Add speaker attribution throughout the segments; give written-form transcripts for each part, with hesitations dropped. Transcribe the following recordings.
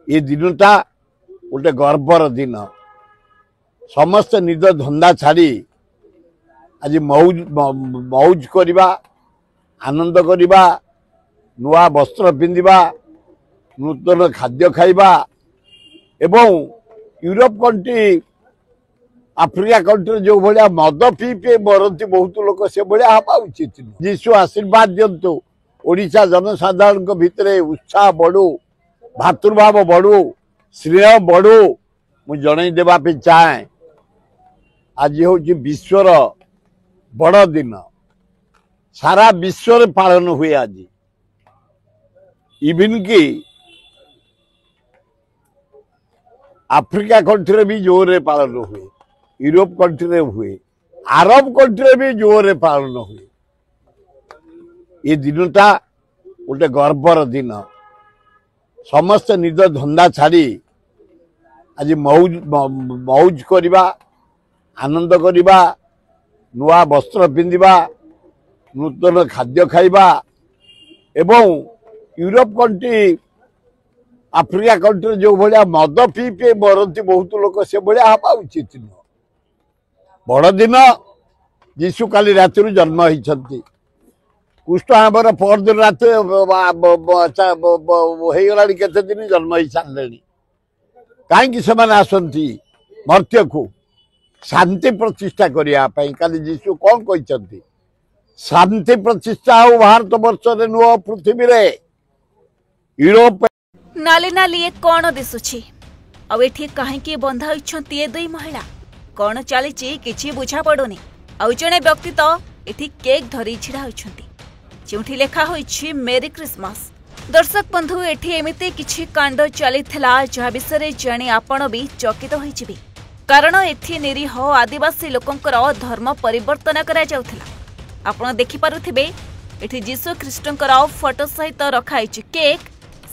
Speaker 1: ये दिनटा गोटे गर्वर दिन समस्त निज धंदा छाड़ी आज मौज मौज करवा आनंद करवा नुआ वस्त्र पिंधिबा नूतन खाद्य खाइबा एवं यूरोप कंट्री आफ्रिका कंट्री जो भाया मद पी पी मरती बहुत लोग से भाया हवा उचित जीशु आशीर्वाद दिंतु ओडिशा जनसाधारण भितर उत्साह बढ़ू भातृभाव बढ़ू स्नेह बढ़ू मु जन देवाई चाहे आज हूँ विश्वर बड़ दिन सारा विश्व पालन हुए आज इवन की आफ्रिका कंट्री भी जोर पालन हुए यूरोप कंट्री हुए अरब कंट्री भी जोर पालन हुए ये दिनटा गोटे गर्वर दिन समस्त निज धंदा छाड़ी आज मौज मौज करवा आनंद करवा नुआ वस्त्र पिंधिबा नूतन खाद्य खाइबा एवं यूरोप कंट्री आफ्रिका कंट्री जो भाया मद पी पी मरती बहुत लोग से भाया हवा उचित नुह बड़ दिन जीशु काली राति जन्म होती कृष्ण आमर पर दिन राति होगला केते दिन जन्म हो सारे कहीं से आसती मर्त्य को शांति प्रतिष्ठा करने काली जीशु कौन कहते शांति प्रतिष्ठा हो भारत वर्ष नुह पृथ्वी रे यूरोप
Speaker 2: नाली नाली कौन दिशुची आठी कहीं बंधा होती दुई महिला कौन चली किसी बुझा पड़ुनी आउ जड़े व्यक्ति तो ये केक धरी छिड़ा होती जो लेखा होइछि मेरी क्रिसमस दर्शक बंधु एठी एमिते किछि कांड चलीथिला जहा विषय जानी आपण भी चकित होइजिबे कारण एठी निरीह आदिवासी लोकंकर धर्म परिवर्तन करा जाउथिला आपण देखि पारुथिबे एठी जीसु ख्रीष्टंकर फोटो सहित रखाइछि केक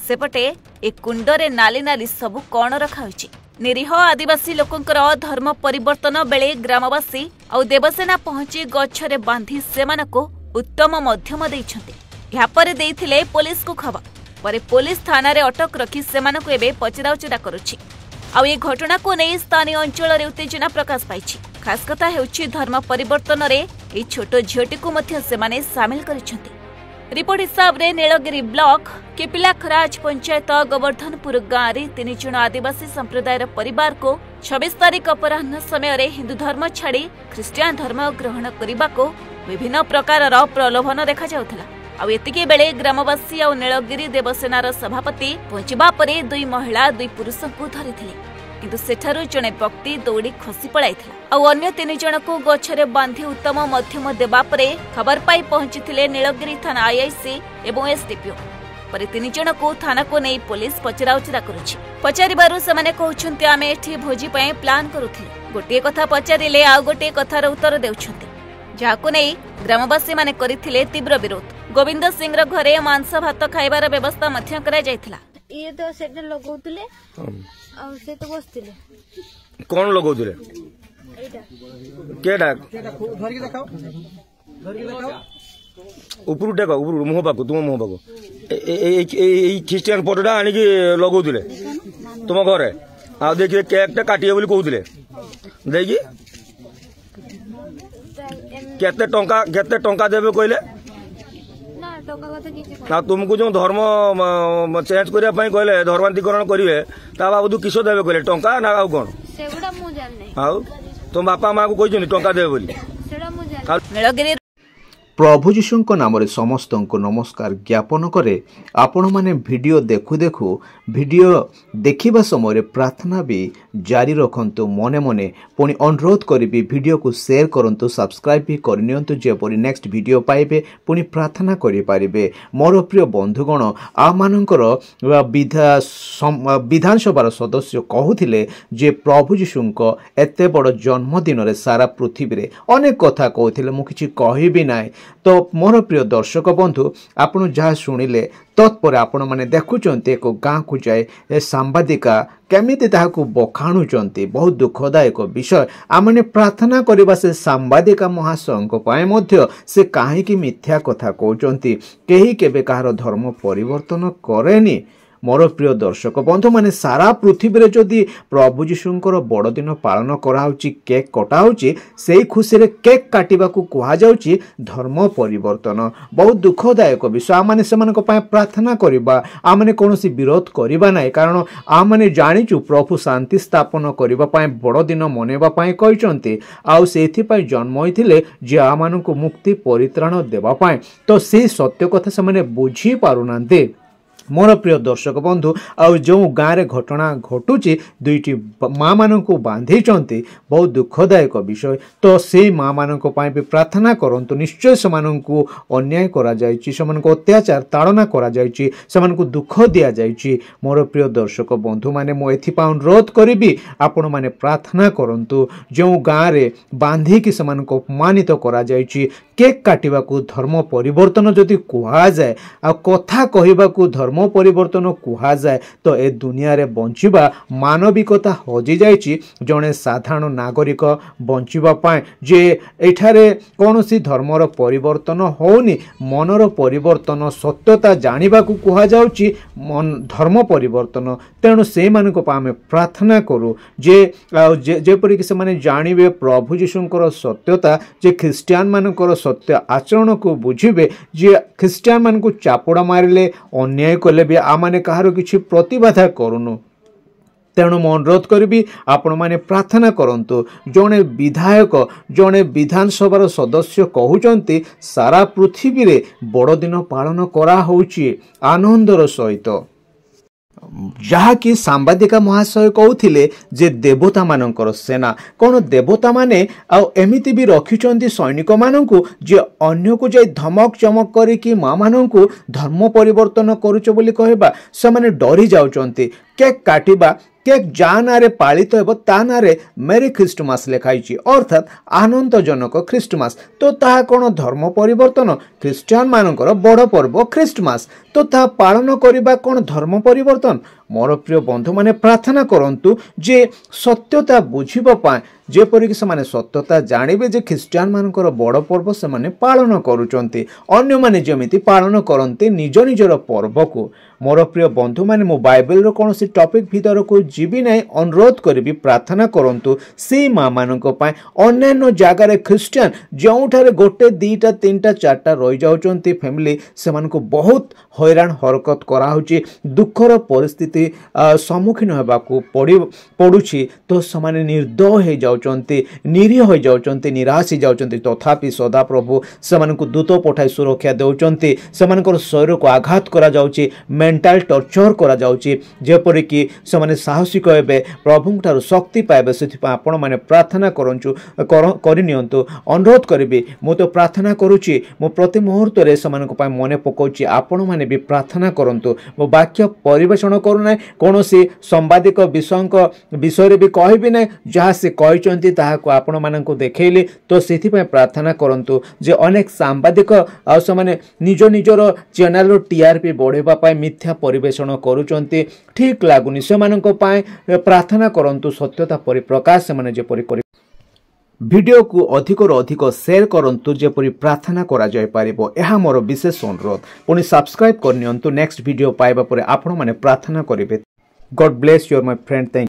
Speaker 2: सेपटे ए कुंडरे नाली नाली सब कौन रखाइछि निरीह आदिवासी लोकंकर धर्म परिवर्तन बेले ग्रामवासी और देवसेना पहुंची गछरे बांधी सेमानको उत्तम मध्यम देइछन्ते यापर देइथिले पुलिस को खबर परे पुलिस थाना रे अटक रखी सेमानको एबे पचराउचरा करूछि आउ ए घटना को नै स्थानीय अंचल रे उत्तेजना प्रकाश पाइछि खास कथा हेउछि धर्म परिवर्तन रे ए छोटो झियोटी को मध्य सेमाने शामिल करिछन्ते रिपोर्ट हिसाब रे नीलगिरी ब्लॉक केपिलाखराज पंचायत गोवर्धनपुर गाँव रे 3 जन आदिवासी संप्रदायर परिवार को 26 तारीख अपराह्न समय रे हिंदू धर्म छाड़ी ख्रिस्टियान धर्म ग्रहण करने को विभिन्न प्रकार प्रलोभन देखा जाउथला आउ एतिके बेले ग्रामवासी और नीलगिरी देवसेनार सभापति पहुंचबा परे 2 महिला 2 पुरुष को धरिथिले किंतु सेठारु जने व्यक्ति दौड़ी खसी पड़ाइथिला आउ अन्य 3 जन को गछरे बांधी उत्तम मध्यम देबा परे खबर पाई पहुंचीथिले नीलगिरी थाना आईआईसी एवं एसडीपीओ परे 3 जन को थाना को नै पुलिस पचराउचरा करूछि पचारिबारु सेमाने कहउछन्ते आमे एठी भोजी पय प्लान करूथिले गोटे कथा पचारिले आ गोटे कथार उत्तर देउछन्ते जाको नै ग्रामवासी माने करिथिले तीव्र विरोध गोविंद सिंह र घरे मांस भात खाइबार व्यवस्था मध्य करा जायथिला
Speaker 3: ये तो सेटा लगौतले और से तो बसतिले
Speaker 4: कोन लगौतले
Speaker 3: एटा
Speaker 4: केडा
Speaker 5: धर के देखाओ
Speaker 4: ऊपर देखो ऊपर मुंह पाको तुम मुंह पाको ए ख्रिस्टियन फोटोटा आनी कि लगौतले तुम घरे आ देखिए केकटा काटिए बोली कहउतले देखि केते टंका देबे कहले
Speaker 3: ना टंका कथा किछि
Speaker 4: ना तुमको जो धर्म चेंज करिया पई कहले धर्मांतरीकरण करिवे ता बाबू किस देबे कहले टंका ना आउ कोन
Speaker 3: सेगुडा मु जान नै
Speaker 4: आउ तुम बापा मां को कहिजनी टंका देबे बोली
Speaker 3: सेडा मु जान
Speaker 2: नीलगिरी
Speaker 6: प्रभु जीशुंक नाम समस्त को नमस्कार ज्ञापन करे आपण माने वीडियो देखु देखु वीडियो देखिबा समय प्रार्थना भी जारी रखंतु मने मने पुणी अनुरोध करी वीडियो को शेयर करंतु सब्सक्राइब भी करनियंतु जेपरि नेक्स्ट वीडियो पाइबे पुणी प्रार्थना करि पारिबे मोर प्रिय बंधुगण आ मानकर विधानसभा सदस्य कहूथिले जे प्रभु जीशुंक एते बड़ जन्मदिन रे सारा पृथ्वी रे अनेक कथा कहूथिले मु किछि कहिबि नाय तो मोर प्रिय दर्शक बंधु आपण जहाँ शुणिले तत्पर आपण मैंने देखुंत एक गाँ को जाए ए सांबादिका केमिति ताहाकु बखाणुचंती बहुत दुखदायक विषय आमने प्रार्थना करबा से सांबादिका महाशयଙ୍କ ପାଇଁ ମଧ୍ୟ से काहेकि मिथ्या कथा कहउचंती केही केबे कहार धर्म परिवर्तन करेनी मोर प्रिय दर्शक बंधु माने सारा पृथ्वी रे जदि प्रभु यीशुंकर बड़ दिन पालन कराउची केक कटाउची सेही खुशी रे केक काटिबा को कुहा जाउची धर्म परिवर्तन। बहुत दुखदायक विषय आमाने सेमानक पय प्रार्थना करिबा आमाने कोनोसी विरोध करिबा नै कारण आमाने जानिचु प्रभु शांति स्थापन करिबा पय बड़ दिन मनेबा पय कहिचंती आउ सेथि पय जन्म होइथिले जे आमानकु मुक्ति परित्राण देबा पय तो से सत्य कथा से बुझी पारुनांते। मोर प्रिय दर्शक बंधु आउ जो गाँव में घटना घटुची दुईटी माँ मान बांधी बहुत दुखदायक विषय तो से माँ मान भी प्रार्थना करंतु निश्चय से अन्याय करा जायछि सेमानक अत्याचार ताड़ना करा जायछि सेमानक दुख दिया जायछि। मोर प्रिय दर्शक बंधु माने मो एथिपा अनुरोध करिबी आपण माने प्रार्थना करंतु जो गाँव में बांधिकी सेमानक अपमानित करा जायछि केक काटिबा को धर्म परिवर्तन जदि कुहा जाए आ कथा कहिबा को धर्म परिवर्तन कुहा जाए तो ए दुनिया रे बंचिबा मानविकता हजि जायछि। जणे साधारण नागरिक बंचिबा पाए जे एठारे कोनोसी धर्मर परिवर्तन होउनी मनर परिवर्तन सत्यता जानिबा को कुहा जाउछि धर्म परिवर्तन। तेणु से मानक आमे प्रार्थना करू जे परि कि से माने जानिबे प्रभु यीशुंकर सत्यता जे ख्रिस्टियन मानकर सत्य आचरण को बुझिबे जे ख्रिस्टियन मान को चापुड़ा मारिले अन्याय कले भी आमाने कहार किछि प्रतिबाधा करूनु। तेणु मु अनुरोध करी आपण मैंने प्रार्थना करंतु जड़े विधायक जड़े विधानसभा सदस्य कहउचंती सारा पृथ्वी रे बड़ दिन पालन करा होउची आनंदर सहित जहाँकि सांबादिका महाशय कहते जे देवता मानकर सेना कौन देवता माने एमिति भी रखिछंती सैनिक माननकु जे अन्य को जे धमक चमक करिकी माँ माननकु धर्म परिवर्तन करूछ बोली कहबा से माने डरी जाउचंती। केक काटिबा केक जा नारे पालित हेब ता नारे मेरी ख्रिस्टमास लिखाई अर्थात आनंदजनक ख्रिस्टमास तो ताहा कोन धर्म परिवर्तन ख्रिस्टियन मानकर बड़ पर्व ख्रिस्टमास तो ताहा पालन करिबा कोन धर्म परिवर्तन। मोर प्रिय बंधु माने प्रार्थना करंतु जे सत्यता बुझिबा पाए जेपरिक से माने सत्यता जानिबे जे ख्रिस्टियन मानकर बड़ पर्व से माने पालन करूचंती अन्य माने जेमिति पालन करंती निज निजर पर्व को। मोर प्रिय बंधु माने मो बाइबल रो कोनोसी टॉपिक भीतर को जीवी नै अनुरोध करिबी प्रार्थना करंतु से माँ मानक पाए अन्य जगार ख्रिस्टियन जोठारे गोटे दीटा तीनटा चारटा रही जाउचंती फैमिली से मानको बहुत हैरान हरकत करा होची दुखर परिस्थिति सम्मुखीन हेबाकू पड़ुछि तो समाने निर्दय हो जाउचंती निरीह हो जाउचंती निराश हो जाउचंती तथापि सदा प्रभु सेमानकु दूत पठाई सुरक्षा देउचंती सेमानकर शरीर को आघात करा जाउची मेंटल टर्चर करा जाउची जेपरि कि सेमाने साहसिक हेबे प्रभुंठारु शक्ति पाइबे सेथिपा आपण माने प्रार्थना करनियंतु अनुरोध करिबी मु तो प्रार्थना करूची मु प्रति मुहूर्त रे सेमानक पाइ मने पकोची आपण माने भी प्रार्थना करंतु मो वाक्य परिवेषण करूना कोनोसी संवादिक विषय रे भी कहबी नै जहाँ से कहचंती ताहाको आपण माननकु देखैले तो सेथिपा प्रार्थना करंतु जे अनेक सांबादिक आ समाने निज निजर चैनल रो टीआरपी बढ़ेबा पाए मिथ्या परिवेषण करूचंती ठीक लागुनी से माननक पाए प्रार्थना करंतु सत्यता परिप्रकाश से माने जे परि वीडियो को अधिक अधिक शेयर करंतु जेपरि प्रार्थना करा जाय पारिबो एहा मोर विशेष अनुरोध। पुणी सब्सक्राइब करनियंतु नेक्स्ट वीडियो पाइबा परे आपण माने प्रार्थना करिवे। God bless you my friend. Thank